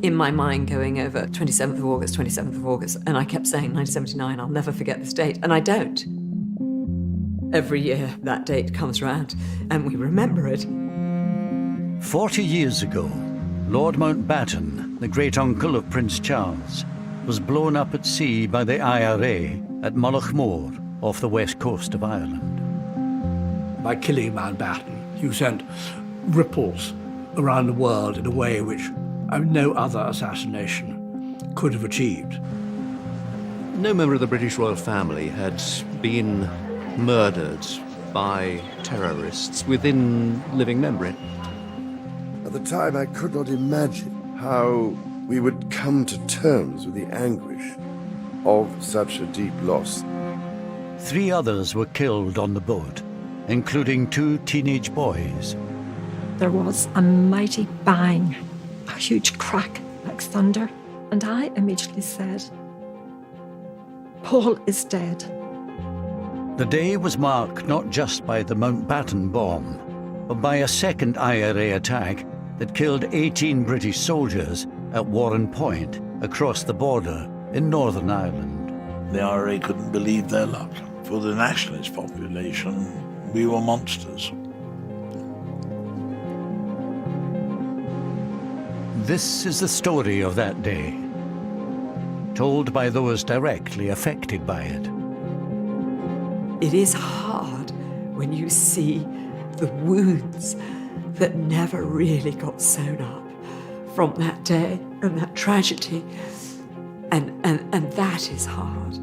in my mind going over 27th of August, 27th of August, and I kept saying 1979, I'll never forget this date, and I don't. Every year that date comes around and we remember it. 40 years ago, Lord Mountbatten, the great-uncle of Prince Charles, was blown up at sea by the IRA at Mullaghmore off the west coast of Ireland. By killing Mounbatten, you sent ripples around the world in a way which no other assassination could have achieved. No member of the British royal family had been murdered by terrorists within living memory. At the time, I could not imagine how we would come to terms with the anguish of such a deep loss. 3 others were killed on the boat, including 2 teenage boys. There was a mighty bang, a huge crack like thunder, and I immediately said, Paul is dead. The day was marked not just by the Mounbatten bomb, but by a second IRA attack that killed 18 British soldiers at Warren Point across the border in Northern Ireland. The IRA couldn't believe their luck. For the nationalist population, we were monsters. This is the story of that day, told by those directly affected by it. It is hard when you see the wounds that never really got sewn up from that day and that tragedy, and that is hard.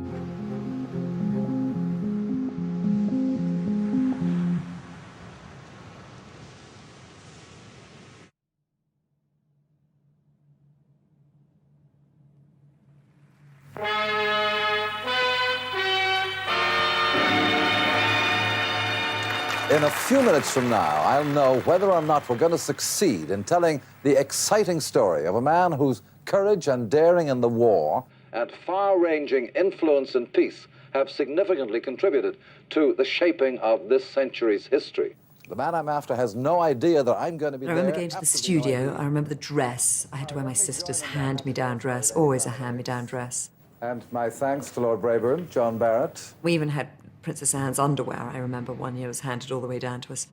In a few minutes from now, I'll know whether or not we're going to succeed in telling the exciting story of a man whose courage and daring in the war and far-ranging influence in peace have significantly contributed to the shaping of this century's history. The man I'm after has no idea that I'm going to be there. I remember going to the studio. I remember the dress. I had to wear my sister's hand-me-down dress, always a hand-me-down dress. And my thanks to Lord Brabourne, John Barrett. We even had Princess Anne's underwear, I remember one year was handed all the way down to us.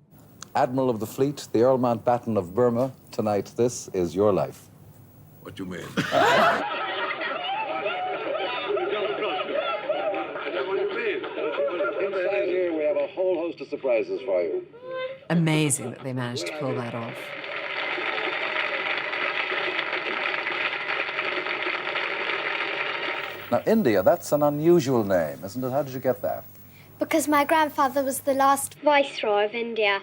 Admiral of the Fleet, the Earl Mountbatten of Burma, tonight this is your life. What do you mean? Inside here, we have a whole host of surprises for you. Amazing that they managed to pull that off. Now, India, that's an unusual name, isn't it? How did you get that? Because my grandfather was the last Viceroy of India.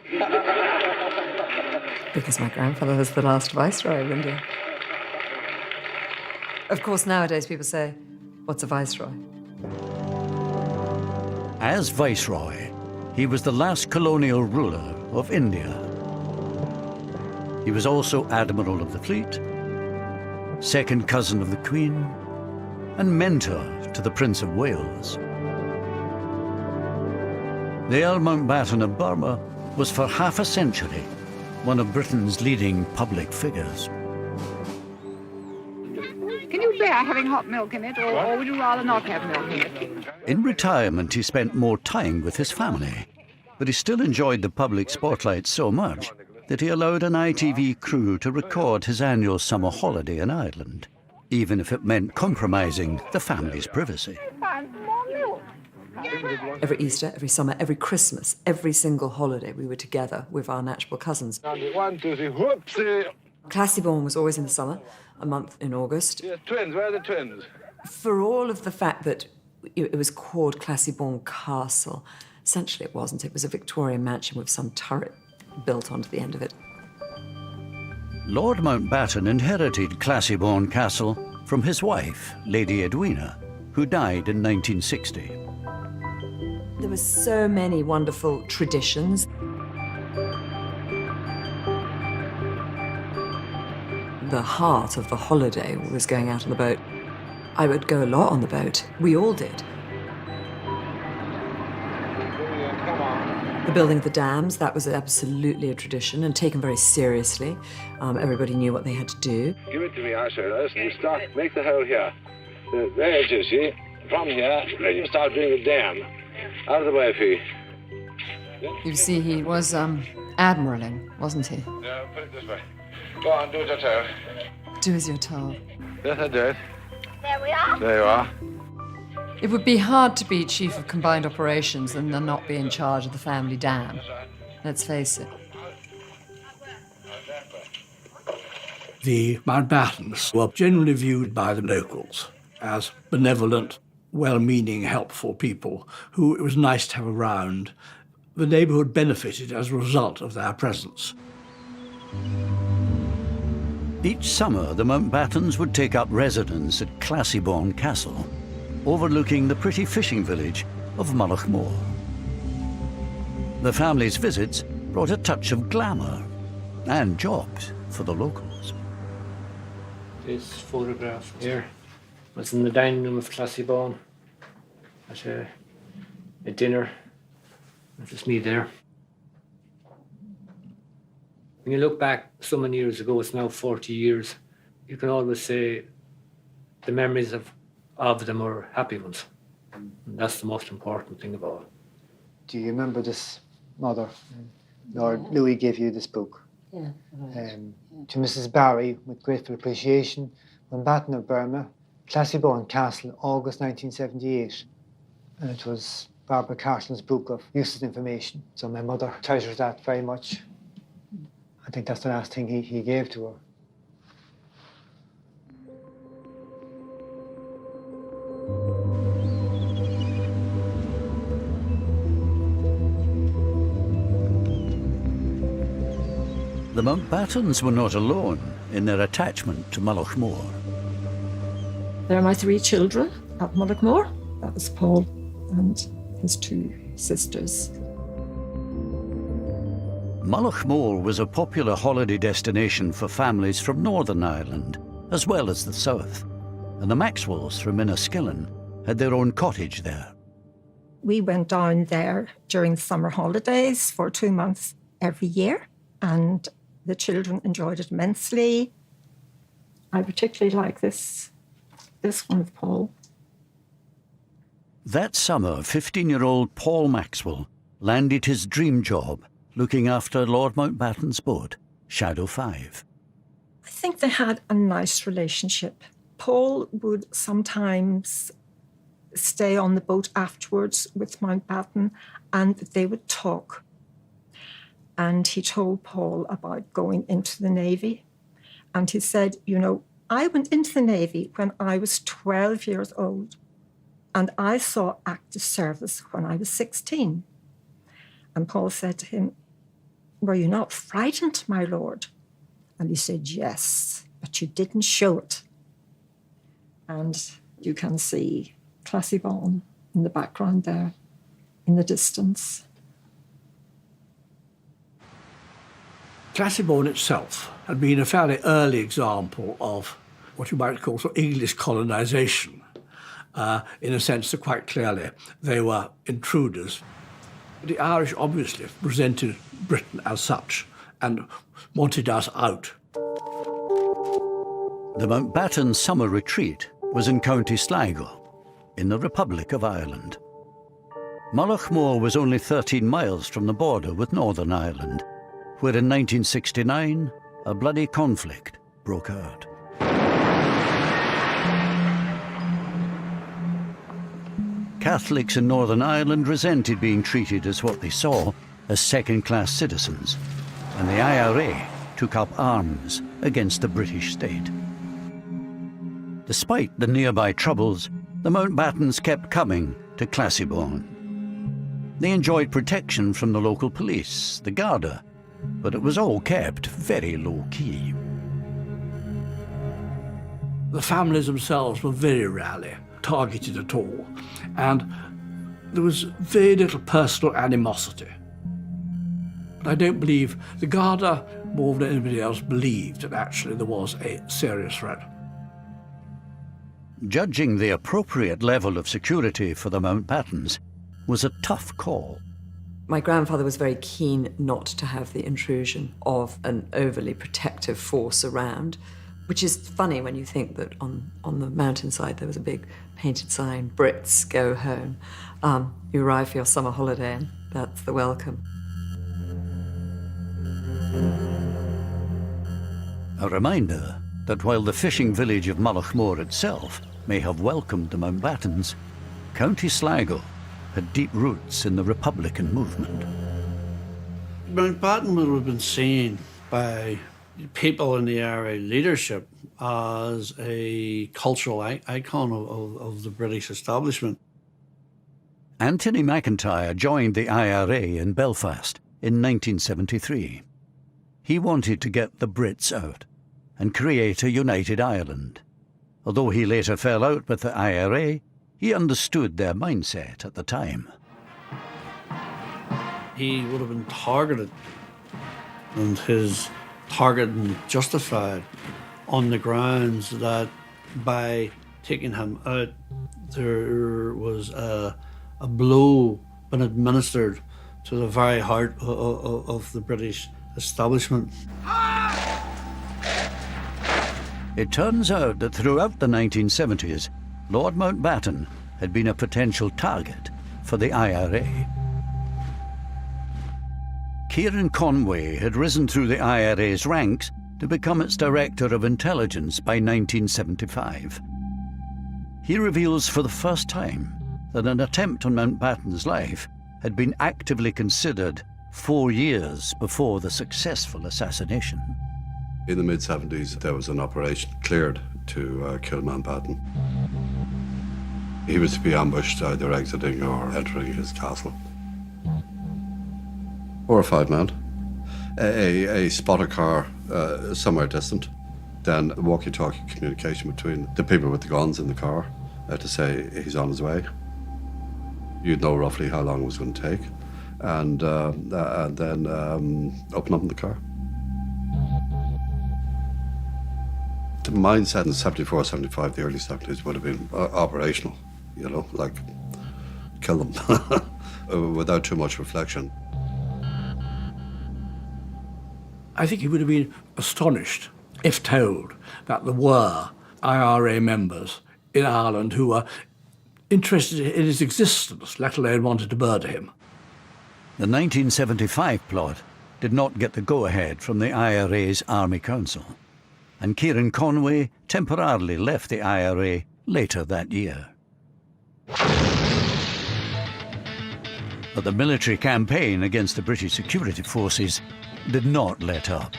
Because my grandfather was the last Viceroy of India. Of course, nowadays people say, what's a Viceroy? As Viceroy, he was the last colonial ruler of India. He was also Admiral of the Fleet, second cousin of the Queen, and mentor to the Prince of Wales. The Earl Mountbatten of Burma was for half a century one of Britain's leading public figures. Can you bear having hot milk in it, or would you rather not have milk in it? In retirement, he spent more time with his family, but he still enjoyed the public spotlight so much that he allowed an ITV crew to record his annual summer holiday in Ireland, even if it meant compromising the family's privacy. Every Easter, every summer, every Christmas, every single holiday, we were together with our natural cousins. 1, 2, 3, whoopsie! Classy-born was always in the summer, a month in August. Yeah, twins, where are the twins? For all of the fact that it was called Classy-born Castle, essentially it wasn't. It was a Victorian mansion with some turret built onto the end of it. Lord Mountbatten inherited Classy-born Castle from his wife, Lady Edwina, who died in 1960. There were so many wonderful traditions. The heart of the holiday was going out on the boat. I would go a lot on the boat. We all did. The The building of the dams, that was absolutely a tradition and taken very seriously. Everybody knew what they had to do. Give it to me, I say, listen, you start, make the hole here. There it is, see? From here, then you start doing the dam. Out of the way, Fee. You see, he was admiraling, wasn't he? No, put it this way. Go on, do as you're told. Do as you're told. Yes, I did. There we are. There you are. It would be hard to be chief of combined operations and then not be in charge of the family dam. Let's face it. The Mounbattens were generally viewed by the locals as benevolent, well-meaning, helpful people who it was nice to have around. The neighbourhood benefited as a result of their presence. Each summer, the Mounbattens would take up residence at Classybourne Castle, overlooking the pretty fishing village of Mullaghmore. The family's visits brought a touch of glamour and jobs for the locals. This photograph here was in the dining room of Classybourne at a dinner. That's just me there. When you look back so many years ago, it's now 40 years, you can always say the memories of them are happy ones. And that's the most important thing of all. Do you remember this, Mother? Lord Louis gave you this book. Yeah. To Mrs. Barry, with grateful appreciation, Mounbatten of Burma, Classybourne Castle, August 1978. And it was Barbara Carson's book of useless information. So my mother treasures that very much. I think that's the last thing he gave to her. The Mounbattens were not alone in their attachment to Mullaghmore. There are my 3 children at Mullaghmore. That was Paul and his 2 sisters. Mullaghmore was a popular holiday destination for families from Northern Ireland, as well as the south, and the Maxwells from Inniskillen had their own cottage there. We went down there during the summer holidays for 2 months every year, and the children enjoyed it immensely. I particularly like this one with Paul. That summer, 15-year-old Paul Maxwell landed his dream job looking after Lord Mounbatten's boat, Shadow 5. I think they had a nice relationship. Paul would sometimes stay on the boat afterwards with Mounbatten and they would talk. And he told Paul about going into the Navy. And he said, you know, I went into the Navy when I was 12 years old. And I saw active service when I was 16. And Paul said to him, were you not frightened, my lord? And he said, yes, but you didn't show it. And you can see Classybourne in the background there, in the distance. Classybourne itself had been a fairly early example of what you might call sort of English colonisation. In a sense that quite clearly they were intruders. The Irish obviously resented Britain as such and wanted us out. The Mounbatten summer retreat was in County Sligo, in the Republic of Ireland. Mullaghmore was only 13 miles from the border with Northern Ireland, where in 1969 a bloody conflict broke out. Catholics in Northern Ireland resented being treated as what they saw as second-class citizens, and the IRA took up arms against the British state. Despite the nearby troubles, the Mounbattens kept coming to Classybourne. They enjoyed protection from the local police, the Garda, but it was all kept very low-key. The families themselves were very rarely targeted at all, and there was very little personal animosity. But I don't believe the Garda, more than anybody else, believed that actually there was a serious threat. Judging the appropriate level of security for the Mounbattens was a tough call. My grandfather was very keen not to have the intrusion of an overly protective force around, which is funny when you think that on the mountainside there was a big painted sign, Brits, go home. You arrive for your summer holiday and that's the welcome. A reminder that while the fishing village of Mullaghmore itself may have welcomed the Mounbattens, County Sligo had deep roots in the Republican movement. Mounbatten would have been seen by people in the IRA leadership as a cultural icon of the British establishment. Anthony McIntyre joined the IRA in Belfast in 1973. He wanted to get the Brits out and create a united Ireland. Although he later fell out with the IRA, he understood their mindset at the time. He would have been targeted, and his targeting justified on the grounds that by taking him out, there was a blow been administered to the very heart of the British establishment. It turns out that throughout the 1970s, Lord Mounbatten had been a potential target for the IRA. Kieran Conway had risen through the IRA's ranks to become its Director of Intelligence by 1975. He reveals for the first time that an attempt on Mounbatten's life had been actively considered 4 years before the successful assassination. In the mid-70s, there was an operation cleared to kill Mounbatten. He was to be ambushed either exiting or entering his castle. 4 or 5 men. A spotter car somewhere distant. Then walkie-talkie communication between the people with the guns in the car to say he's on his way. You'd know roughly how long it was going to take. And then open up in the car. The mindset in 74, 75, the early 70s would have been operational, you know, like kill them without too much reflection. I think he would have been astonished if told that there were IRA members in Ireland who were interested in his existence, let alone wanted to murder him. The 1975 plot did not get the go-ahead from the IRA's Army Council, and Kieran Conway temporarily left the IRA later that year. But the military campaign against the British security forces did not let up.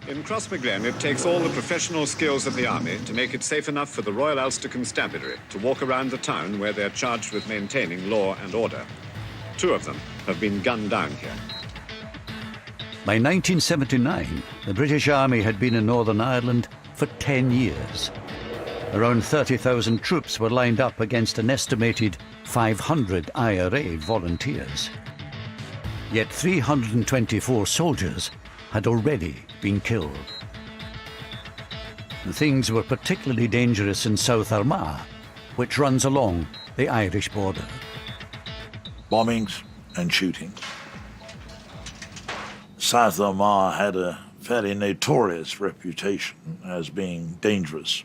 In Crossmaglen, it takes all the professional skills of the army to make it safe enough for the Royal Ulster Constabulary to walk around the town where they're charged with maintaining law and order. 2 of them have been gunned down here. By 1979, the British Army had been in Northern Ireland for 10 years. Around 30,000 troops were lined up against an estimated 500 IRA volunteers. Yet 324 soldiers had already been killed. And things were particularly dangerous in South Armagh, which runs along the Irish border. Bombings and shootings. South Armagh had a fairly notorious reputation as being dangerous.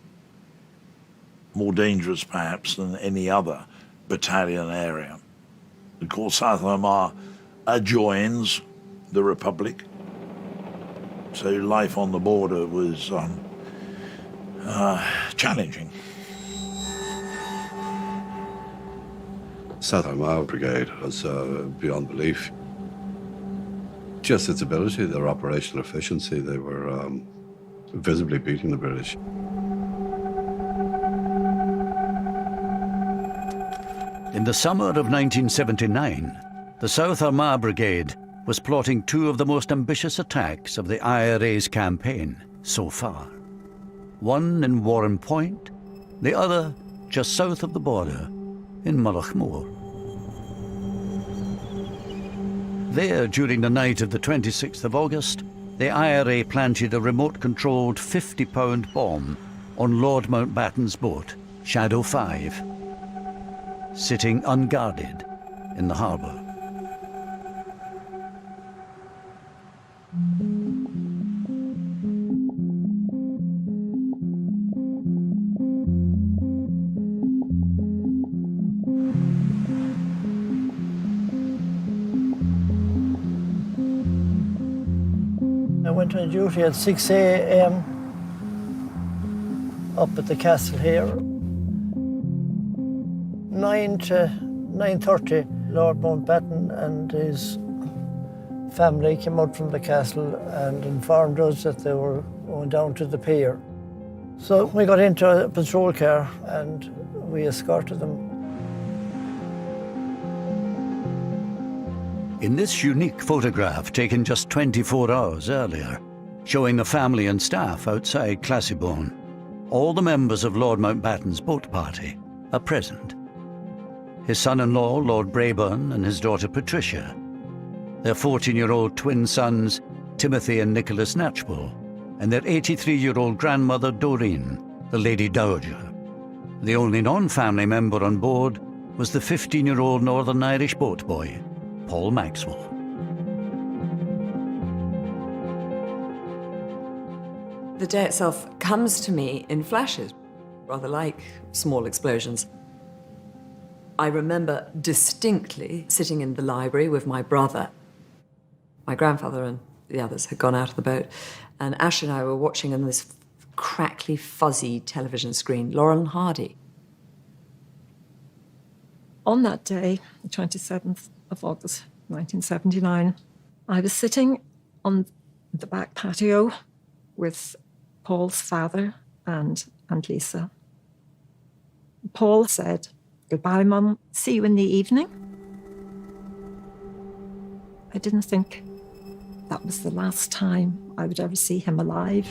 More dangerous, perhaps, than any other battalion area. Of course, South Armagh adjoins the Republic, so life on the border was challenging. South Armagh Brigade was beyond belief. Just its ability, their operational efficiency, they were visibly beating the British. In the summer of 1979, the South Armagh Brigade was plotting 2 of the most ambitious attacks of the IRA's campaign so far. One in Warren Point, the other just south of the border in Mullaghmore. There, during the night of the 26th of August, the IRA planted a remote-controlled 50-pound bomb on Lord Mounbatten's boat, Shadow 5, sitting unguarded in the harbour. went on duty at 6 a.m. up at the castle here. 9 to 9:30, Lord Mounbatten and his family came out from the castle and informed us that they were going down to the pier. So we got into a patrol car and we escorted them. In this unique photograph taken just 24 hours earlier, showing the family and staff outside Classiebawn, all the members of Lord Mounbatten's boat party are present. His son-in-law, Lord Brabourne, and his daughter Patricia, their 14-year-old twin sons, Timothy and Nicholas Knatchbull, and their 83-year-old grandmother, Doreen, the Lady Dowager. The only non-family member on board was the 15-year-old Northern Irish boat boy, Paul Maxwell. The day itself comes to me in flashes, rather like small explosions. I remember distinctly sitting in the library with my brother. My grandfather and the others had gone out of the boat, and Ash and I were watching on this crackly, fuzzy television screen, Laurel and Hardy. On that day, the 27th of August, 1979, I was sitting on the back patio with Paul's father and Aunt Lisa. Paul said, "Goodbye, Mum. See you in the evening." I didn't think that was the last time I would ever see him alive.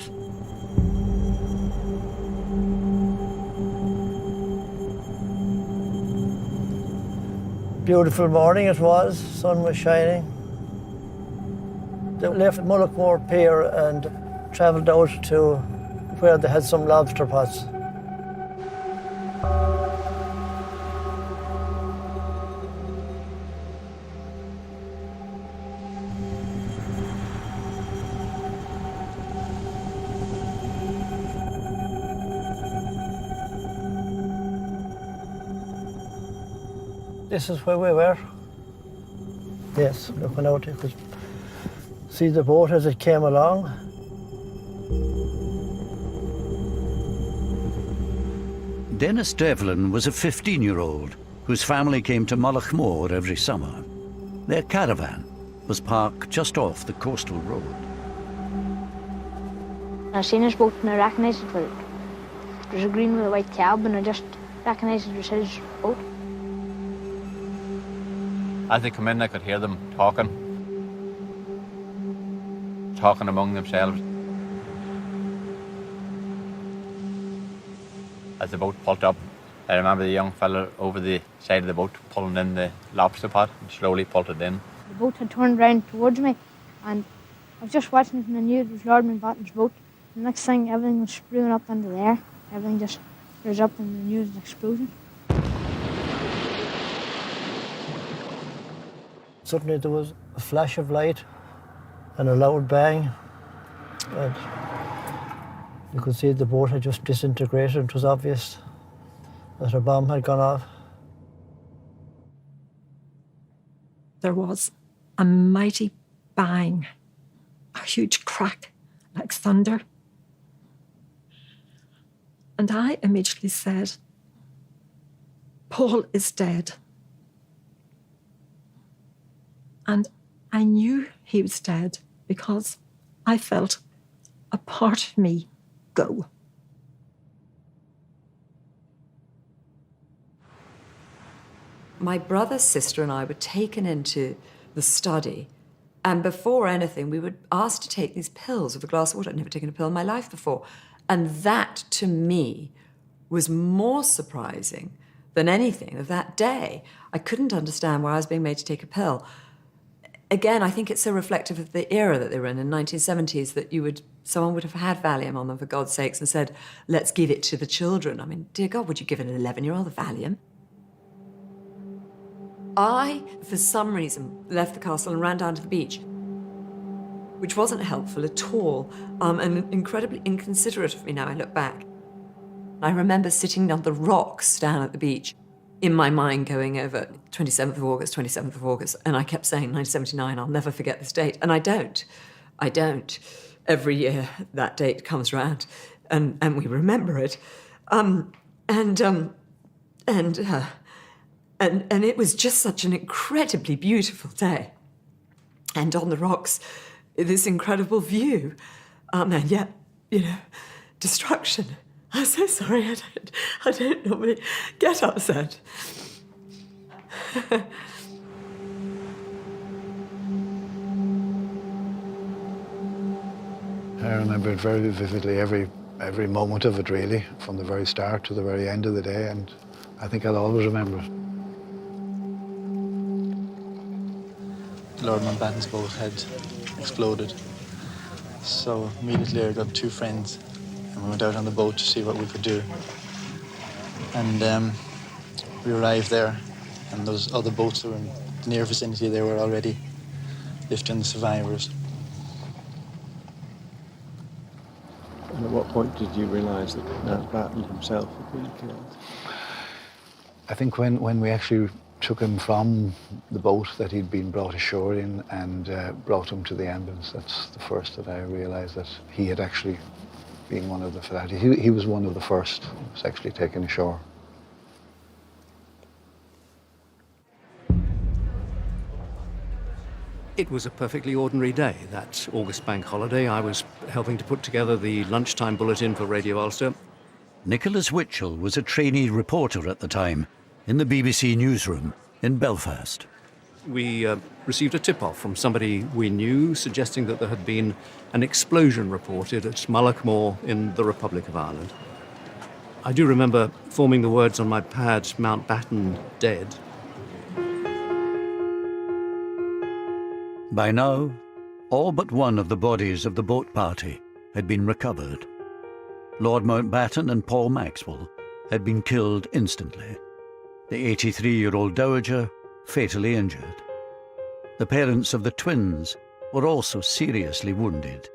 Beautiful morning it was, sun was shining. They left Mullaghmore Pier and travelled out to where they had some lobster pots. This is where we were. Yes, looking out, you could see the boat as it came along. Dennis Devlin was a 15-year-old whose family came to Mullaghmore every summer. Their caravan was parked just off the coastal road. I seen his boat and I recognised it. Well, there's a green with a white cab and I just recognised it was his boat. As they come in, I could hear them talking among themselves. As the boat pulled up, I remember the young fella over the side of the boat pulling in the lobster pot and slowly pulled it in. The boat had turned round towards me and I was just watching it and I knew it was Lord Mounbatten's boat. The next thing, everything was spewing up into the air. Everything just rose up and I knew it was an explosion. Suddenly there was a flash of light and a loud bang, and you could see the boat had just disintegrated. It was obvious that a bomb had gone off. There was a mighty bang, a huge crack like thunder. And I immediately said, "Paul is dead." And I knew he was dead because I felt a part of me go. My brother, sister, and I were taken into the study, and before anything, we were asked to take these pills with a glass of water. I'd never taken a pill in my life before. And that, to me, was more surprising than anything of that day. I couldn't understand why I was being made to take a pill. Again, I think it's so reflective of the era that they were in the 1970s, that someone would have had Valium on them, for God's sakes, and said, let's give it to the children. I mean, dear God, would you give an 11-year-old a Valium? I, for some reason, left the castle and ran down to the beach, which wasn't helpful at all, and incredibly inconsiderate of me now I look back. I remember sitting on the rocks down at the beach, in my mind going over 27th of August, and I kept saying 1979, I'll never forget this date, and I don't. every year that date comes round, and we remember it. And it was just such an incredibly beautiful day. And on the rocks, this incredible view. And yet, destruction. I'm so sorry, I don't normally get upset. I remember it very vividly, every moment of it, really, from the very start to the very end of the day, and I think I'll always remember it. Lord Mounbatten's boat had exploded, so immediately I got two friends and we went out on the boat to see what we could do. And we arrived there, and those other boats that were in the near vicinity, they were already lifting the survivors. And at what point did you realise that Mounbatten himself had been killed? I think when we actually took him from the boat that he'd been brought ashore in and brought him to the ambulance, that's the first that I realised that he had actually been one of the fatalities. He was one of the first who was actually taken ashore. It was a perfectly ordinary day, that August bank holiday. I was helping to put together the lunchtime bulletin for Radio Ulster. Nicholas Witchell was a trainee reporter at the time in the BBC newsroom in Belfast. We received a tip-off from somebody we knew suggesting that there had been an explosion reported at Mullaghmore in the Republic of Ireland. I do remember forming the words on my pad, Mounbatten dead. By now, all but one of the bodies of the boat party had been recovered. Lord Mounbatten and Paul Maxwell had been killed instantly. The 83-year-old dowager fatally injured. The parents of the twins were also seriously wounded,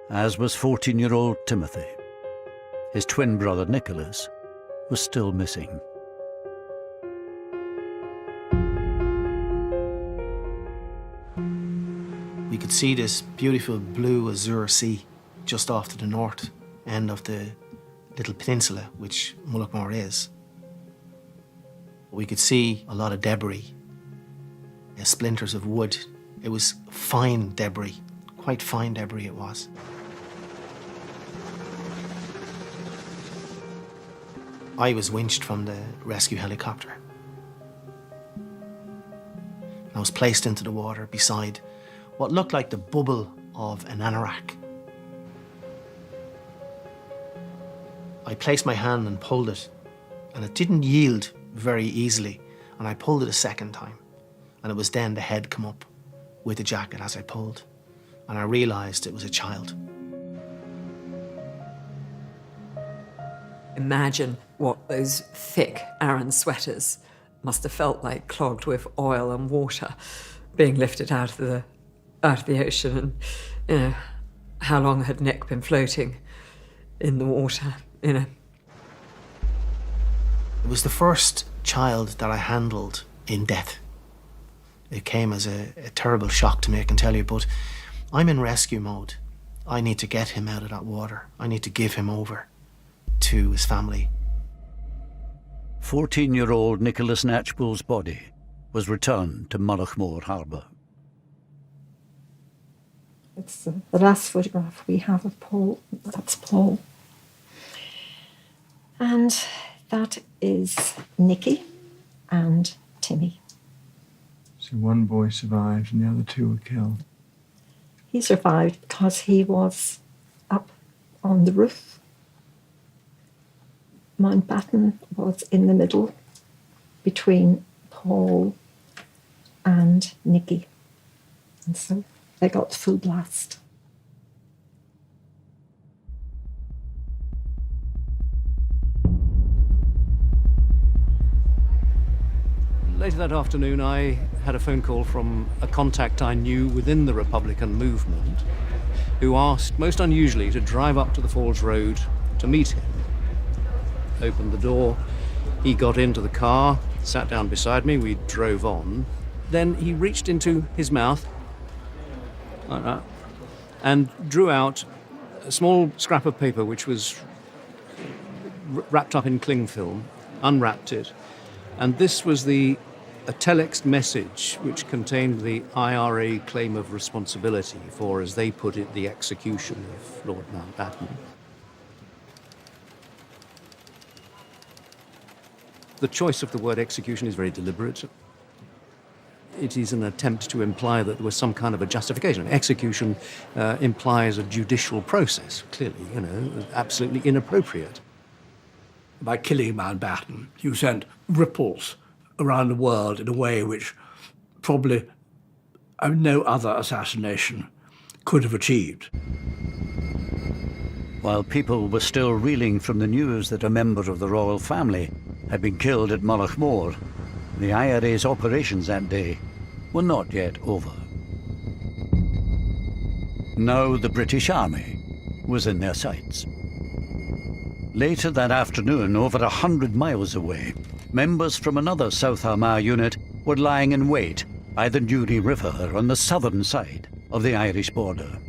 as was 14-year-old Timothy. His twin brother Nicholas was still missing. We could see this beautiful blue azure sea just off to the north end of the little peninsula which Mullaghmore is. We could see a lot of debris, splinters of wood. It was fine debris, quite fine debris it was. I was winched from the rescue helicopter. I was placed into the water beside what looked like the bubble of an anorak. I placed my hand and pulled it, and it didn't yield very easily, and I pulled it a second time, and it was then the head come up with the jacket as I pulled, and I realised it was a child. Imagine what those thick Aran sweaters must have felt like, clogged with oil and water, being lifted out of the ocean. And how long had Nick been floating in the water? It was the first child that I handled in death. It came as a terrible shock to me, I can tell you, but I'm in rescue mode. I need to get him out of that water. I need to give him over to his family. 14-year-old Nicholas Knatchbull's body was returned to Mullaghmore Harbour. It's the last photograph we have of Paul. That's Paul. And that is Nicky and Timmy. So one boy survived and the other two were killed. He survived because he was up on the roof. Mounbatten was in the middle between Paul and Nicky. And so they got full blast. Later that afternoon, I had a phone call from a contact I knew within the Republican movement, who asked, most unusually, to drive up to the Falls Road to meet him. Opened the door, he got into the car, sat down beside me, we drove on. Then he reached into his mouth, like that, and drew out a small scrap of paper which was wrapped up in cling film, unwrapped it, and this was a telex message which contained the IRA claim of responsibility for, as they put it, the execution of Lord Mounbatten. The choice of the word execution is very deliberate. It is an attempt to imply that there was some kind of a justification. Execution implies a judicial process, clearly, absolutely inappropriate. By killing Mounbatten, you sent ripples around the world in a way which probably no other assassination could have achieved. While people were still reeling from the news that a member of the royal family had been killed at Mullaghmore, the IRA's operations that day were not yet over. Now the British Army was in their sights. Later that afternoon, over 100 miles away, members from another South Armagh unit were lying in wait by the Newry River on the southern side of the Irish border.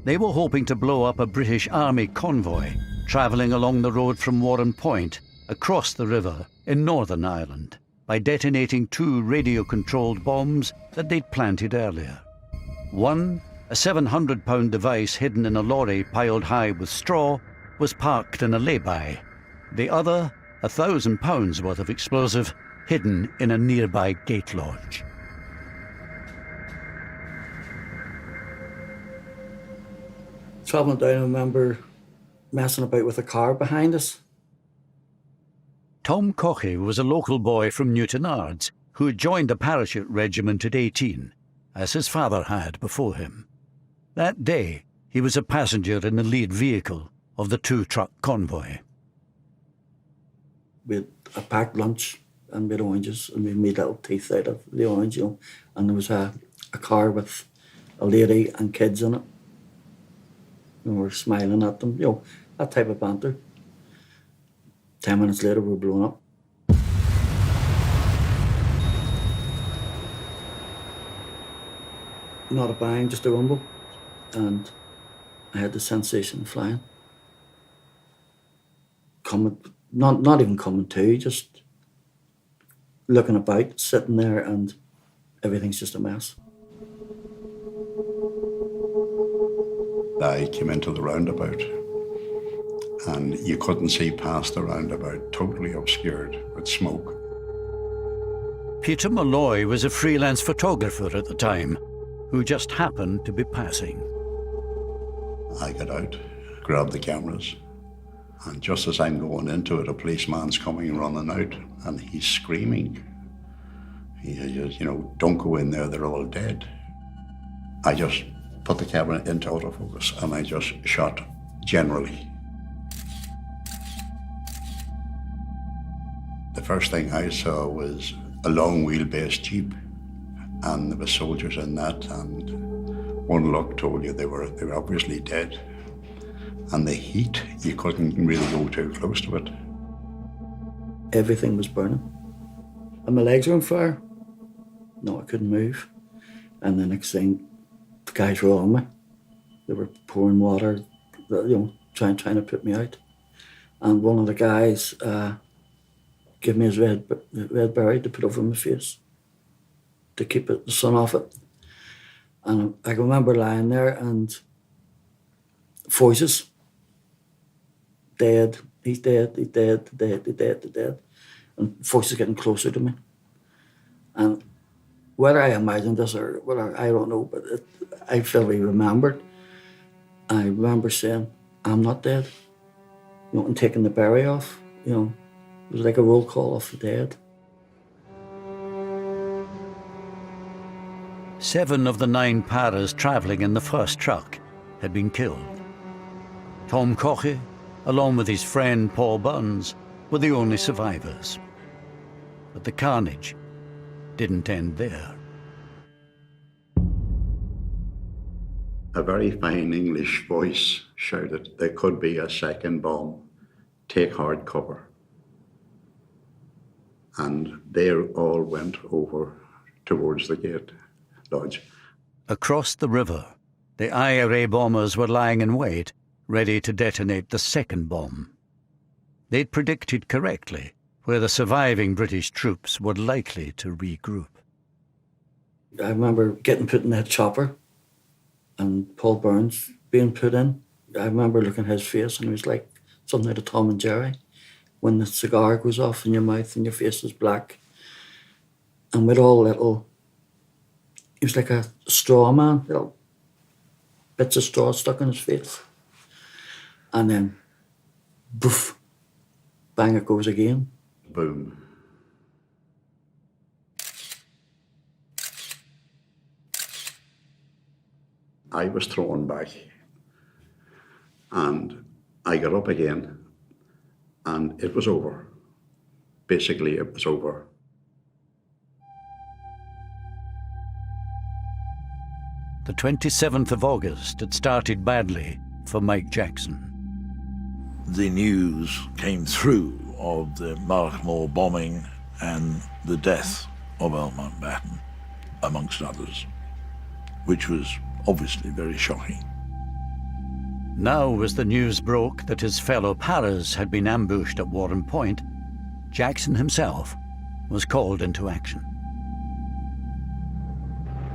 They were hoping to blow up a British Army convoy travelling along the road from Warren Point across the river in Northern Ireland by detonating 2 radio-controlled bombs that they'd planted earlier. One, a 700-pound device hidden in a lorry piled high with straw, was parked in a lay-by. The other, 1,000 pounds worth of explosive, hidden in a nearby gate lodge. Travelling down, I remember messing about with a car behind us. Tom Caughey was a local boy from Newtonards who had joined a parachute regiment at 18, as his father had before him. That day, he was a passenger in the lead vehicle of the 2-truck convoy. We had a packed lunch and we had oranges and we made little teeth out of the orange, and there was a car with a lady and kids in it. And we were smiling at them, that type of banter. 10 minutes later, we were blown up. Not a bang, just a rumble. And I had the sensation of flying. Not even coming to, just looking about, sitting there, and everything's just a mess. I came into the roundabout and you couldn't see past the roundabout, totally obscured with smoke. Peter Malloy was a freelance photographer at the time who just happened to be passing. I got out, grabbed the cameras, and just as I'm going into it, a policeman's coming running out and he's screaming. He says, don't go in there, they're all dead. I just put the camera into autofocus and I just shot generally. The first thing I saw was a long wheelbase Jeep, and there were soldiers in that, and one look told you they were obviously dead. And the heat, you couldn't really go too close to it. Everything was burning. And my legs were on fire. No, I couldn't move. And the next thing, the guys were on me. They were pouring water, trying to put me out. And one of the guys gave me his red beret to put over my face to keep the sun off it. And I can remember lying there and voices. Dead, he's dead, he's dead, dead, he's dead, he's dead. And voices getting closer to me. And whether I imagined this or whether, I don't know, but I vividly remembered. I remember saying, I'm not dead. And taking the beret off, it was like a roll call of the dead. 7 of the 9 paras travelling in the first truck had been killed. Tom Caughey, along with his friend Paul Burns, were the only survivors. But the carnage didn't end there. A very fine English voice shouted, there could be a second bomb. Take hard cover. And they all went over towards the gate lodge. Across the river, the IRA bombers were lying in wait ready to detonate the second bomb. They'd predicted correctly where the surviving British troops were likely to regroup. I remember getting put in that chopper and Paul Burns being put in. I remember looking at his face and it was like something out of Tom and Jerry. When the cigar goes off in your mouth and your face is black. And with all little, he was like a straw man, little bits of straw stuck in his face. And then, boof, bang it goes again. Boom. I was thrown back and I got up again and it was over. Basically, it was over. The 27th of August had started badly for Mike Jackson. The news came through of the Markmoor bombing and the death of Earl Mounbatten, amongst others, which was obviously very shocking. Now, as the news broke that his fellow paras had been ambushed at Warren Point, Jackson himself was called into action.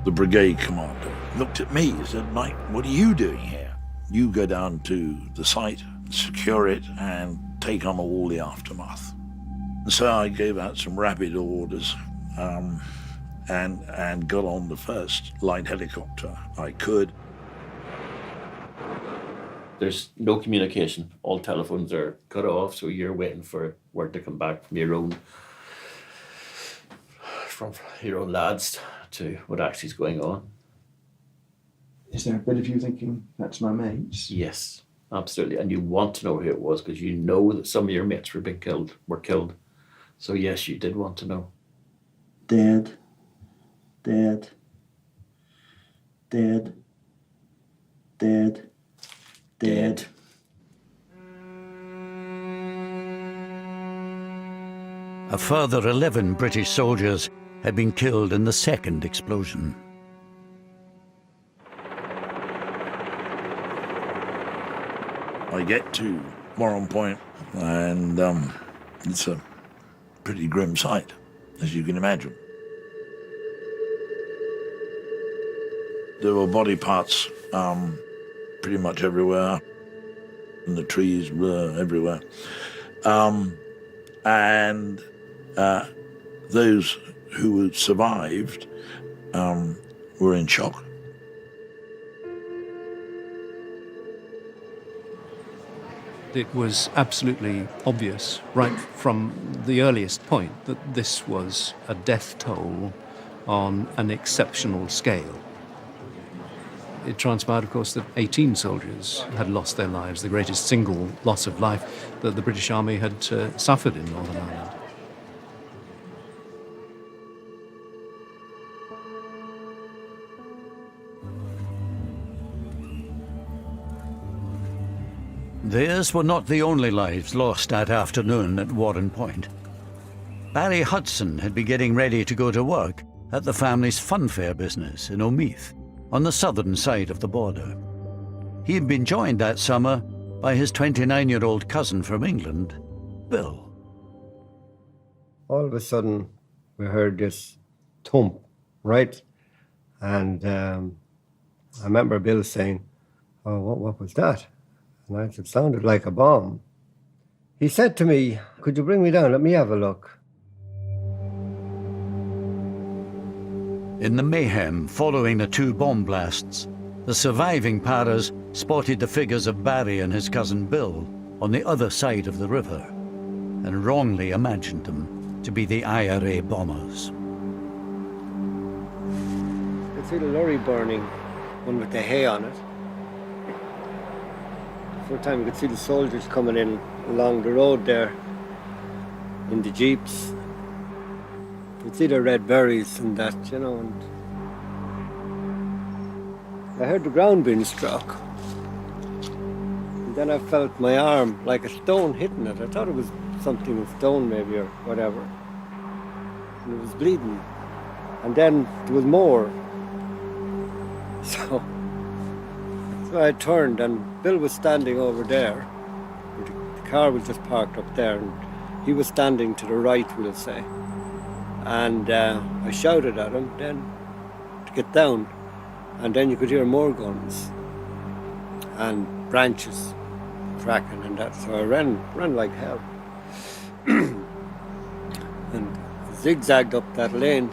The brigade commander looked at me and said, "Mike, what are you doing here? You go down to the site, secure it, and take on all the aftermath." And so I gave out some rapid orders and got on the first light helicopter I could. There's no communication. All telephones are cut off, so you're waiting for word to come back from your own lads to what actually is going on. Is there a bit of you thinking, that's my mates? Yes, absolutely. And you want to know who it was because you know that some of your mates were killed. So yes, you did want to know. Dead. Dead. Dead. Dead. Dead. A further 11 British soldiers had been killed in the second explosion. I get to Warren Point and it's a pretty grim sight, as you can imagine. There were body parts pretty much everywhere, and the trees were everywhere. And those who had survived were in shock. It was absolutely obvious, right from the earliest point, that this was a death toll on an exceptional scale. It transpired, of course, that 18 soldiers had lost their lives, the greatest single loss of life that the British Army had suffered in Northern Ireland. Theirs were not the only lives lost that afternoon at Warren Point. Barry Hudson had been getting ready to go to work at the family's funfair business in Omeath, on the southern side of the border. He had been joined that summer by his 29-year-old cousin from England, Bill. All of a sudden, we heard this thump, right? And I remember Bill saying, "Oh, what was that?" And I said, "It sounded like a bomb." He said to me, "Could you bring me down? Let me have a look." In the mayhem following the two bomb blasts, the surviving paras spotted the figures of Barry and his cousin Bill on the other side of the river and wrongly imagined them to be the IRA bombers. I could see the lorry burning, one with the hay on it. For a time you could see the soldiers coming in along the road there in the jeeps. You could see the red berries and that, you know, and I heard the ground being struck. And then I felt my arm like a stone hitting it. I thought it was something, a stone maybe or whatever. And it was bleeding. And then there was more. So So I turned and Bill was standing over there. The car was just parked up there and he was standing to the right, we'll say. And I shouted at him then to get down. And then you could hear more guns and branches cracking and that. So I ran like hell. And zigzagged up that lane.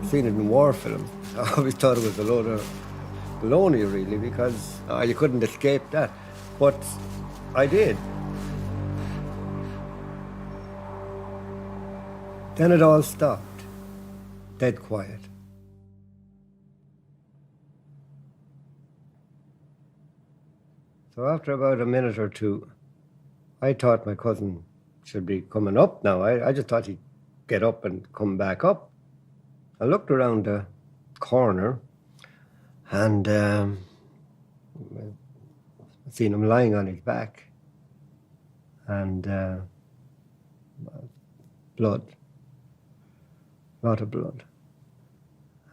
Seen it in war film. I always thought it was a load of baloney, really, because you couldn't escape that. But I did. Then it all stopped. Dead quiet. So after about a minute or two, I thought my cousin should be coming up now. I just thought he'd get up and come back up. I looked around the corner and I seen him lying on his back and blood, a lot of blood.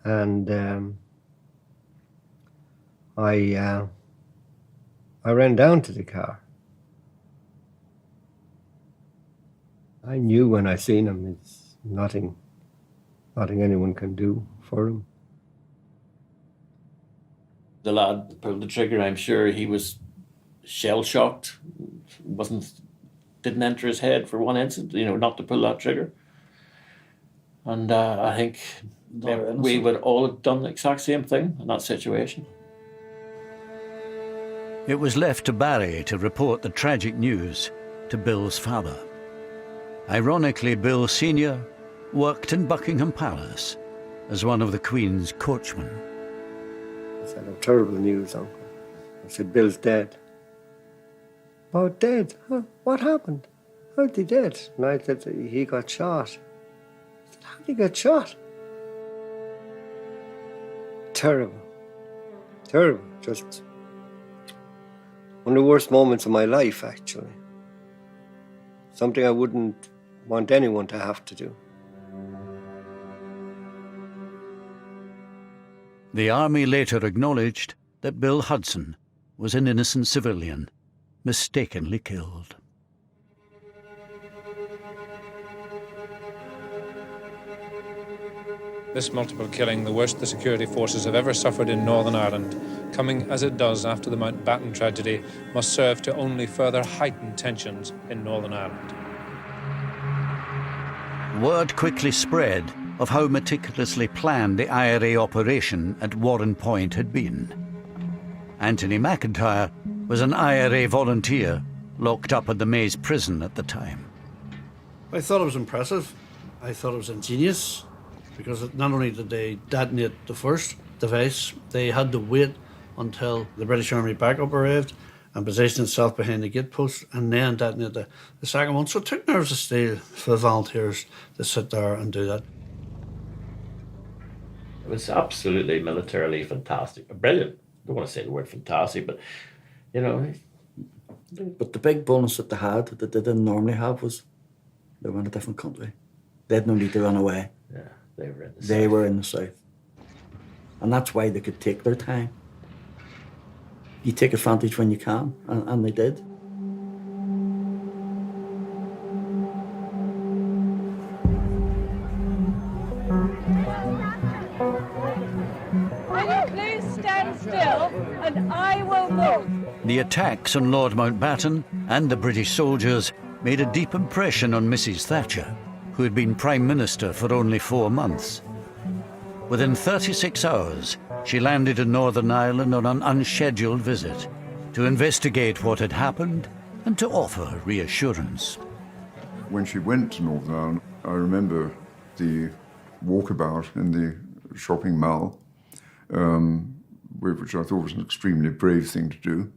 And I ran down to the car. I knew when I seen him, it's nothing anyone can do for him. The lad that pulled the trigger, I'm sure he was shell-shocked. Didn't enter his head for one instant, not to pull that trigger. And I think we would all have done the exact same thing in that situation. It was left to Barry to report the tragic news to Bill's father. Ironically, Bill Sr. worked in Buckingham Palace as one of the Queen's coachmen. I said, "Oh, terrible news, Uncle." I said, "Bill's dead." "Oh, dead? Huh? What happened? How'd he dead?" And I said, "He got shot." I said, "How'd he get shot?" Terrible. Terrible. Just one of the worst moments of my life, actually. Something I wouldn't want anyone to have to do. The army later acknowledged that Bill Hudson was an innocent civilian, mistakenly killed. This multiple killing, the worst the security forces have ever suffered in Northern Ireland, coming as it does after the Mounbatten tragedy, must serve to only further heighten tensions in Northern Ireland. Word quickly spread of how meticulously planned the IRA operation at Warren Point had been. Anthony McIntyre was an IRA volunteer locked up in the Maze prison at the time. I thought it was impressive. I thought it was ingenious, because not only did they detonate the first device, they had to wait until the British Army backup arrived and positioned itself behind the gate post and then detonate the second one. So it took nerves of steel for the volunteers to sit there and do that. It was absolutely militarily fantastic. Brilliant. I don't want to say the word fantastic, but, But the big bonus that they had, that they didn't normally have, was they were in a different country. They had no need to run away. Yeah, they were in the south. They were in the south. And that's why they could take their time. You take advantage when you can, and they did. Will you please stand still and I will move? The attacks on Lord Mounbatten and the British soldiers made a deep impression on Mrs. Thatcher, who had been Prime Minister for only 4 months. Within 36 hours, she landed in Northern Ireland on an unscheduled visit to investigate what had happened and to offer reassurance. When she went to Northern Ireland, I remember the walkabout in the shopping mall, which I thought was an extremely brave thing to do.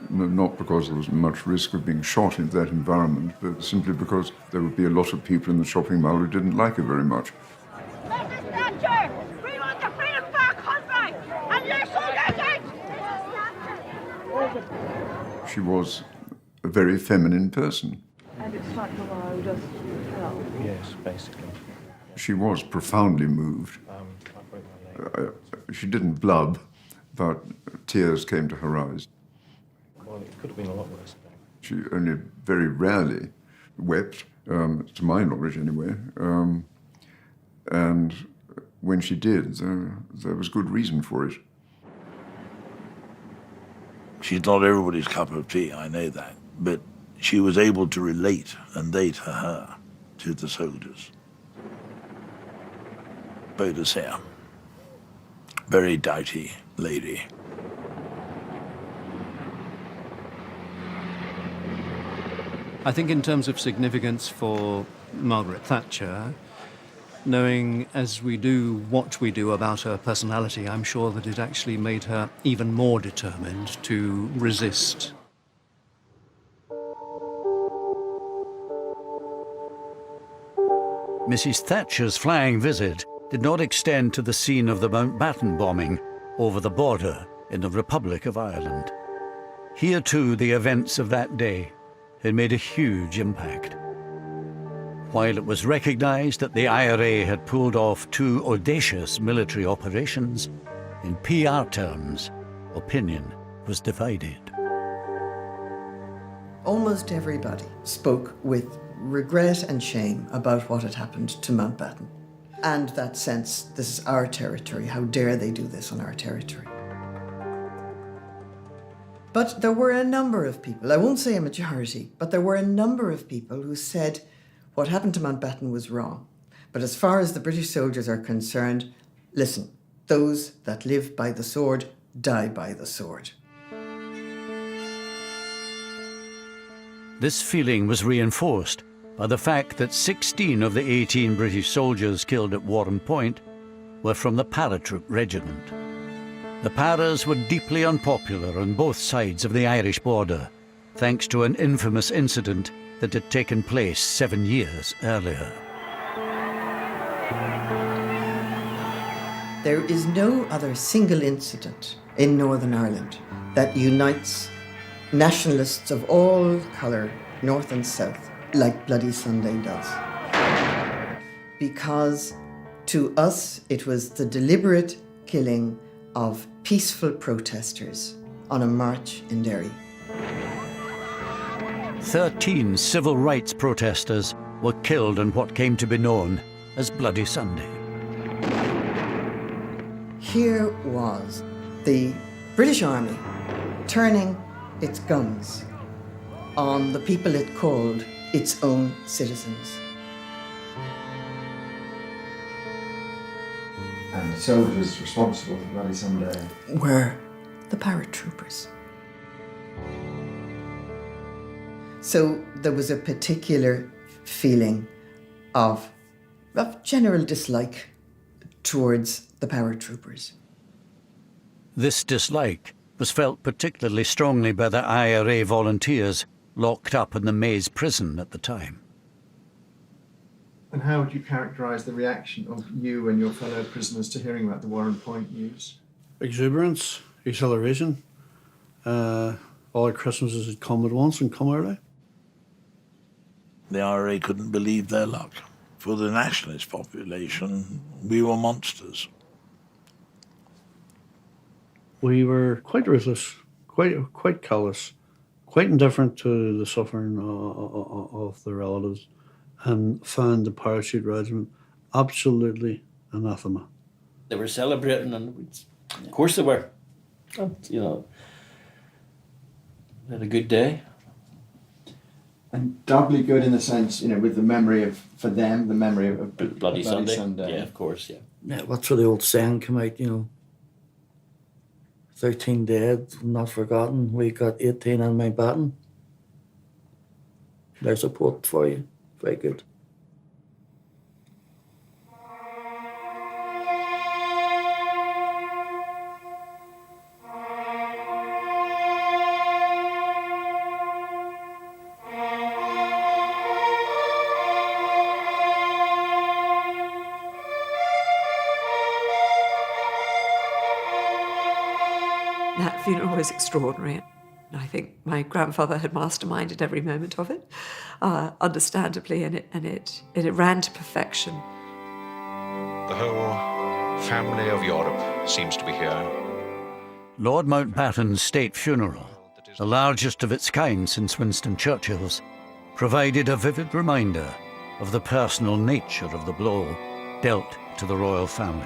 Not because there was much risk of being shot in that environment, but simply because there would be a lot of people in the shopping mall who didn't like her very much. Mrs. Thatcher, we want the freedom for our country, and you're so getting! She was a very feminine person. And it's not allowed us to tell. Yes, basically. She was profoundly moved. She didn't blub, but tears came to her eyes. Well, it could have been a lot worse. She only very rarely wept, to my knowledge anyway. And when she did, there was good reason for it. She's not everybody's cup of tea, I know that, but she was able to relate, and they to her, to the soldiers. Boadicea, very doughty lady. I think in terms of significance for Margaret Thatcher, knowing as we do what we do about her personality, I'm sure that it actually made her even more determined to resist. Mrs. Thatcher's flying visit did not extend to the scene of the Mounbatten bombing over the border in the Republic of Ireland. Here too, the events of that day had made a huge impact. While it was recognised that the IRA had pulled off 2 audacious military operations, in PR terms, opinion was divided. Almost everybody spoke with regret and shame about what had happened to Mounbatten. And that sense, this is our territory, how dare they do this on our territory. But there were a number of people, I won't say a majority, but there were a number of people who said what happened to Mounbatten was wrong. But as far as the British soldiers are concerned, listen, those that live by the sword die by the sword. This feeling was reinforced by the fact that 16 of the 18 British soldiers killed at Warren Point were from the paratroop regiment. The Paras were deeply unpopular on both sides of the Irish border, thanks to an infamous incident that had taken place 7 years earlier. There is no other single incident in Northern Ireland that unites nationalists of all colour, north and south, like Bloody Sunday does. Because to us, it was the deliberate killing of peaceful protesters on a march in Derry. 13 civil rights protesters were killed on what came to be known as Bloody Sunday. Here was the British Army turning its guns on the people it called its own citizens. And the soldiers responsible for Bloody Sunday were the paratroopers. So there was a particular feeling of general dislike towards the paratroopers. This dislike was felt particularly strongly by the IRA volunteers locked up in the Maze prison at the time. And how would you characterise the reaction of you and your fellow prisoners to hearing about the Warren Point news? Exuberance, exhilaration. All the Christmases had come at once and come early. The IRA couldn't believe their luck. For the nationalist population, we were monsters. We were quite ruthless, quite callous, quite indifferent to the suffering of the relatives, and found the parachute regiment absolutely anathema. They were celebrating, and of course they were. And, you know, they had a good day. And doubly good in the sense, you know, with the memory of, for them, the memory of Bloody Sunday. Yeah, of course, yeah. Yeah, what's where the old saying come out, you know, 13 dead, not forgotten. We got 18 on Mounbatten. There's a quote for you. Very good. That funeral was extraordinary. I think my grandfather had masterminded every moment of it, understandably, and it ran to perfection. The whole family of Europe seems to be here. Lord Mountabetten's state funeral, the largest of its kind since Winston Churchill's, provided a vivid reminder of the personal nature of the blow dealt to the royal family.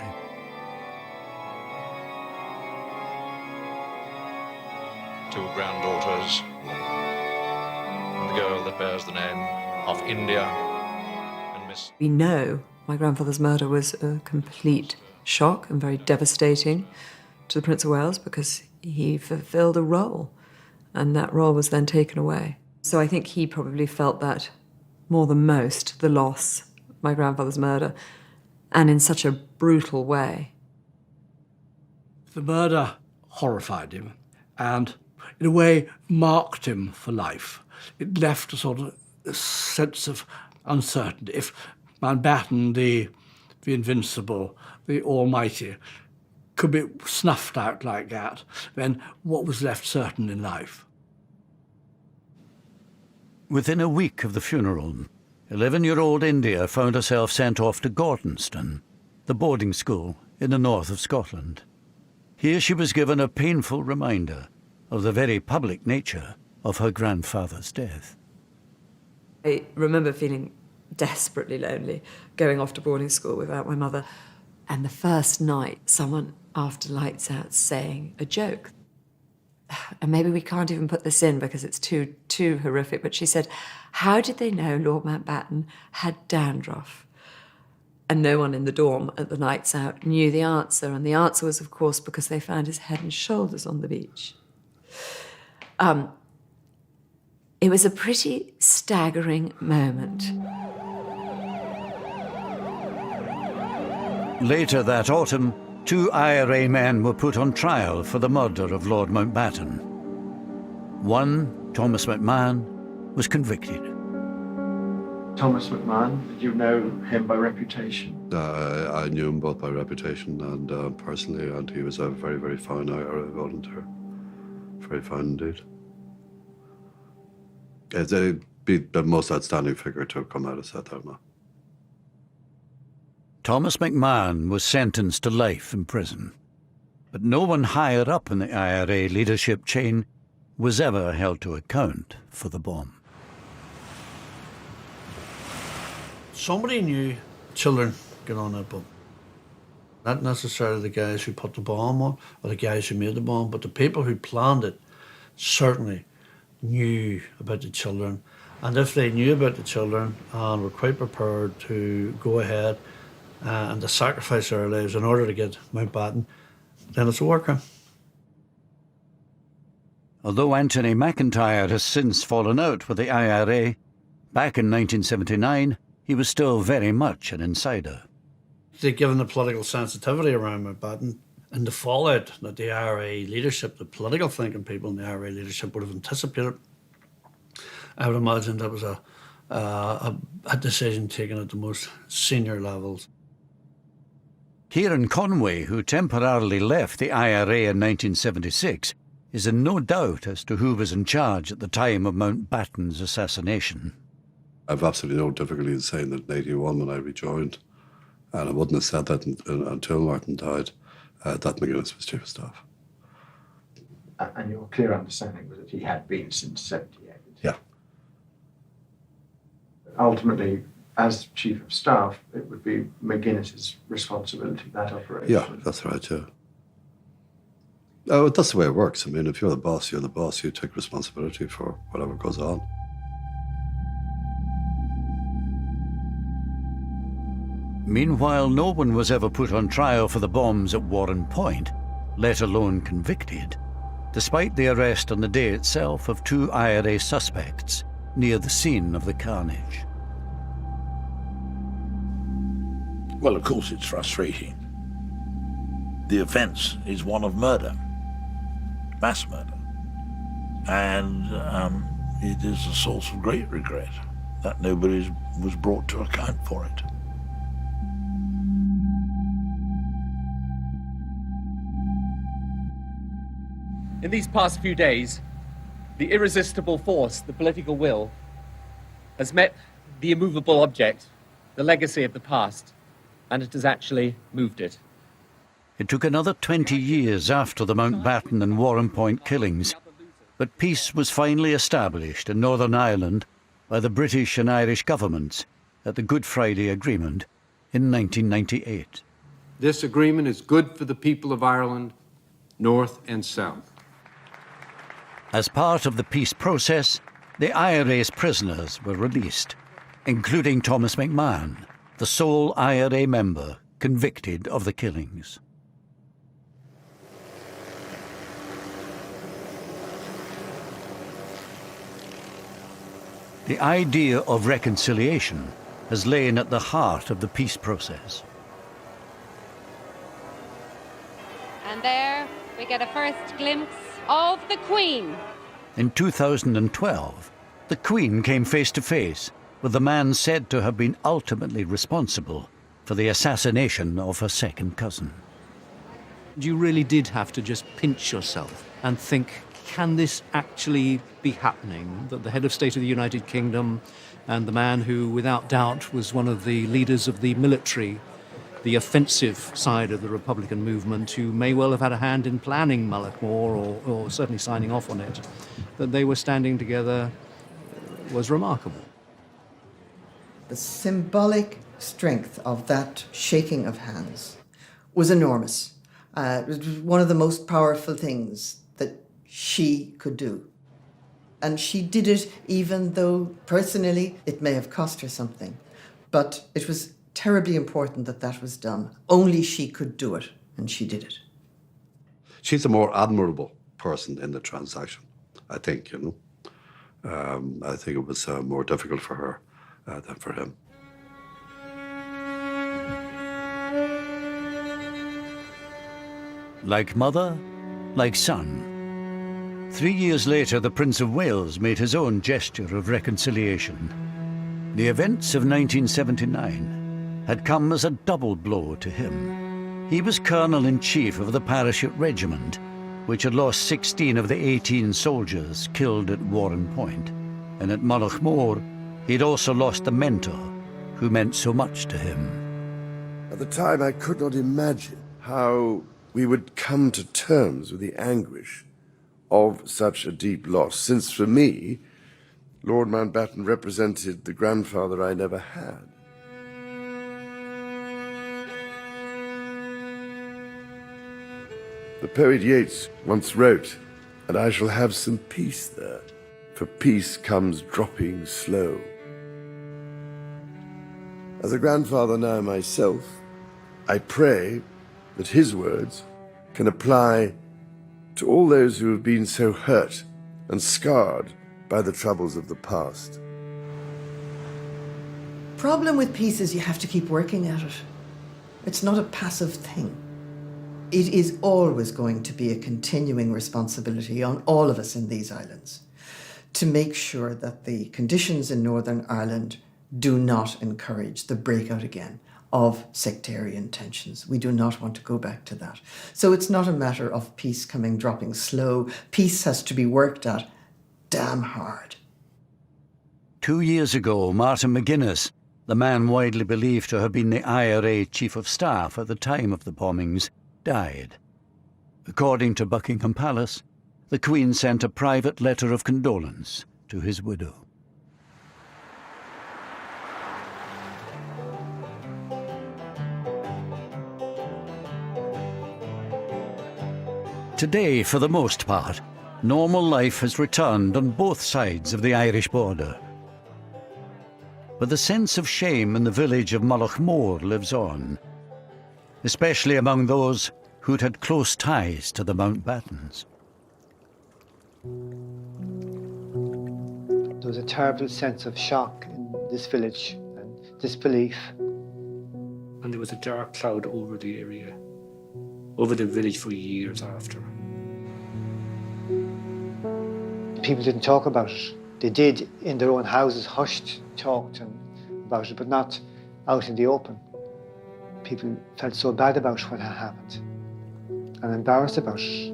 Two granddaughters, and the girl that bears the name of India, and Miss... We know my grandfather's murder was a complete shock and very devastating to the Prince of Wales because he fulfilled a role, and that role was then taken away. So I think he probably felt that more than most, the loss, my grandfather's murder, and in such a brutal way. The murder horrified him and, in a way, marked him for life. It left a sort of sense of uncertainty. If Mounbatten, the invincible, the almighty, could be snuffed out like that, then what was left certain in life? Within a week of the funeral, 11-year-old India found herself sent off to Gordonston, the boarding school in the north of Scotland. Here she was given a painful reminder of the very public nature of her grandfather's death. I remember feeling desperately lonely, going off to boarding school without my mother. And the first night, someone, after lights out, saying a joke. And maybe we can't even put this in because it's too horrific, but she said, how did they know Lord Mountabatten had dandruff? And no one in the dorm at the nights out knew the answer. And the answer was, of course, because they found his head and shoulders on the beach. It was a pretty staggering moment. Later that autumn, 2 IRA men were put on trial for the murder of Lord Mountabatten. One, Thomas McMahon, was convicted. Thomas McMahon, did you know him by reputation? I knew him both by reputation and personally, and he was a very, very fine IRA volunteer. Very fine indeed. They'd be the most outstanding figure to have come out of South Armagh. Thomas McMahon was sentenced to life in prison, but no one higher up in the IRA leadership chain was ever held to account for the bomb. Somebody knew children get on that bomb. Not necessarily the guys who put the bomb on or the guys who made the bomb, but the people who planned it certainly knew about the children. And if they knew about the children and were quite prepared to go ahead and to sacrifice their lives in order to get Mountabatten, then it's a war crime. Although Anthony McIntyre has since fallen out with the IRA, back in 1979, he was still very much an insider. Given the political sensitivity around Mountabatten and the fallout that the IRA leadership, the political thinking people in the IRA leadership would have anticipated, I would imagine that was a decision taken at the most senior levels. Kieran Conway, who temporarily left the IRA in 1976, is in no doubt as to who was in charge at the time of Mountabatten's assassination. I've absolutely no difficulty in saying that in 1981 when I rejoined, and I wouldn't have said that until Martin died, that McGuinness was chief of staff. And your clear understanding was that he had been since 78? Yeah. Ultimately, as chief of staff, it would be McGuinness's responsibility, that operation. Yeah, that's right, yeah. Oh, that's the way it works. I mean, if you're the boss, you're the boss. You take responsibility for whatever goes on. Meanwhile, no one was ever put on trial for the bombs at Warren Point, let alone convicted, despite the arrest on the day itself of 2 IRA suspects near the scene of the carnage. Well, of course it's frustrating. The offence is one of murder, mass murder. And it is a source of great regret that nobody was brought to account for it. In these past few days, the irresistible force, the political will, has met the immovable object, the legacy of the past, and it has actually moved it. It took another 20 years after the Mounbatten and Warrenpoint killings, but peace was finally established in Northern Ireland by the British and Irish governments at the Good Friday Agreement in 1998. This agreement is good for the people of Ireland, North and South. As part of the peace process, the IRA's prisoners were released, including Thomas McMahon, the sole IRA member convicted of the killings. The idea of reconciliation has lain at the heart of the peace process. And there we get a first glimpse of the Queen. In 2012, the Queen came face to face with the man said to have been ultimately responsible for the assassination of her second cousin. You really did have to just pinch yourself and think, can this actually be happening? That the head of state of the United Kingdom and the man who, without doubt, was one of the leaders of the military, the offensive side of the Republican movement, who may well have had a hand in planning Mullaghmore or certainly signing off on it, that they were standing together was remarkable. The symbolic strength of that shaking of hands was enormous. It was one of the most powerful things that she could do. And she did it even though personally it may have cost her something. But it was terribly important that that was done. Only she could do it, and she did it. She's a more admirable person in the transaction, I think, you know. I think it was more difficult for her than for him. Like mother, like son. 3 years later, the Prince of Wales made his own gesture of reconciliation. The events of 1979 had come as a double blow to him. He was Colonel-in-Chief of the Parachute Regiment, which had lost 16 of the 18 soldiers killed at Warrenpoint. And at Mullaghmore, he'd also lost a mentor who meant so much to him. At the time, I could not imagine how we would come to terms with the anguish of such a deep loss, since for me, Lord Mounbatten represented the grandfather I never had. The poet Yeats once wrote, "And I shall have some peace there, for peace comes dropping slow." As a grandfather now myself, I pray that his words can apply to all those who have been so hurt and scarred by the troubles of the past. Problem with peace is you have to keep working at it. It's not a passive thing. It is always going to be a continuing responsibility on all of us in these islands to make sure that the conditions in Northern Ireland do not encourage the breakout again of sectarian tensions. We do not want to go back to that. So it's not a matter of peace dropping slow. Peace has to be worked at damn hard. 2 years ago, Martin McGuinness, the man widely believed to have been the IRA Chief of Staff at the time of the bombings, died. According to Buckingham Palace, the Queen sent a private letter of condolence to his widow. Today, for the most part, normal life has returned on both sides of the Irish border. But the sense of shame in the village of Mullaghmore lives on, especially among those who'd had close ties to the Mounbattens. There was a terrible sense of shock in this village and disbelief. And there was a dark cloud over the area, over the village for years after. People didn't talk about it. They did in their own houses, hushed, talked about it, but not out in the open. People felt so bad about what had happened and embarrassed about it.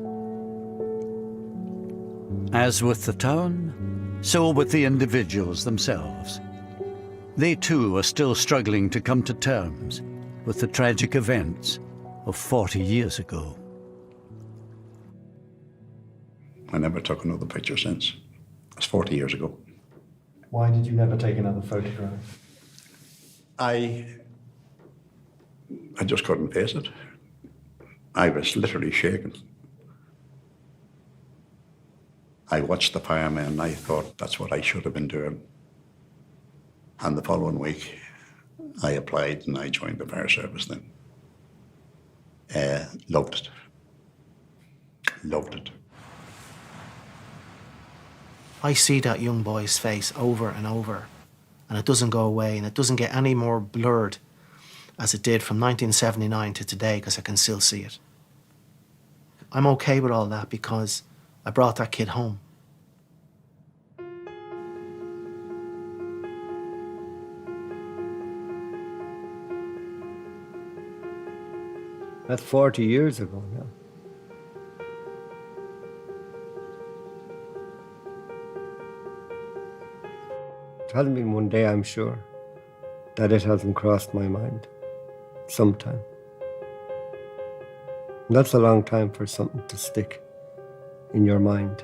As with the town, so with the individuals themselves. They too are still struggling to come to terms with the tragic events of 40 years ago. I never took another picture since. It's 40 years ago. Why did you never take another photograph? I just couldn't face it. I was literally shaking. I watched the firemen and I thought that's what I should have been doing. And the following week, I applied and I joined the fire service then. Loved it. Loved it. I see that young boy's face over and over, and it doesn't go away, and it doesn't get any more blurred as it did from 1979 to today, because I can still see it. I'm okay with all that because I brought that kid home. That's 40 years ago now. It hasn't been one day, I'm sure, that it hasn't crossed my mind. Sometime. And that's a long time for something to stick in your mind.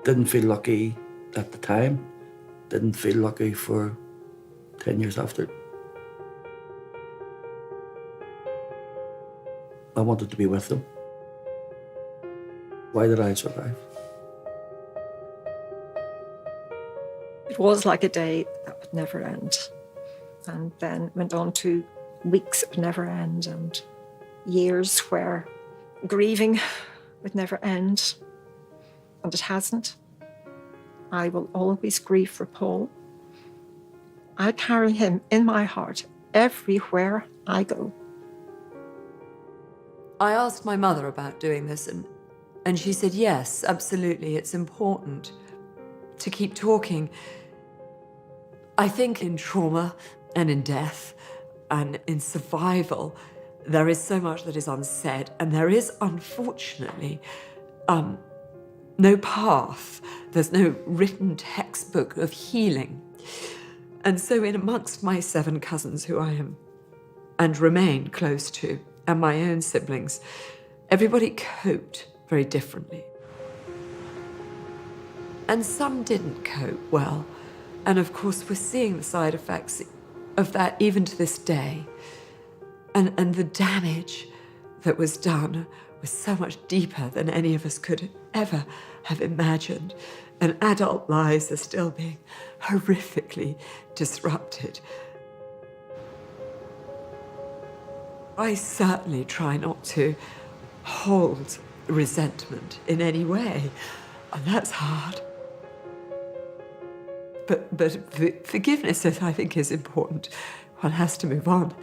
Didn't feel lucky at the time. Didn't feel lucky for 10 years after. I wanted to be with them. Why did I survive? It was like a day that would never end. And then went on to weeks that would never end and years where grieving would never end. And it hasn't. I will always grieve for Paul. I carry him in my heart everywhere I go. I asked my mother about doing this, and she said, yes, absolutely, it's important to keep talking. I think in trauma and in death and in survival, there is so much that is unsaid, and there is, unfortunately, no path. There's no written textbook of healing. And so in amongst my 7 cousins who I am and remain close to, and my own siblings, everybody coped very differently. And some didn't cope well. And of course, we're seeing the side effects of that even to this day. And the damage that was done was so much deeper than any of us could ever have imagined. And adult lives are still being horrifically disrupted. I certainly try not to hold resentment in any way, and that's hard. But forgiveness, I think, is important. One has to move on.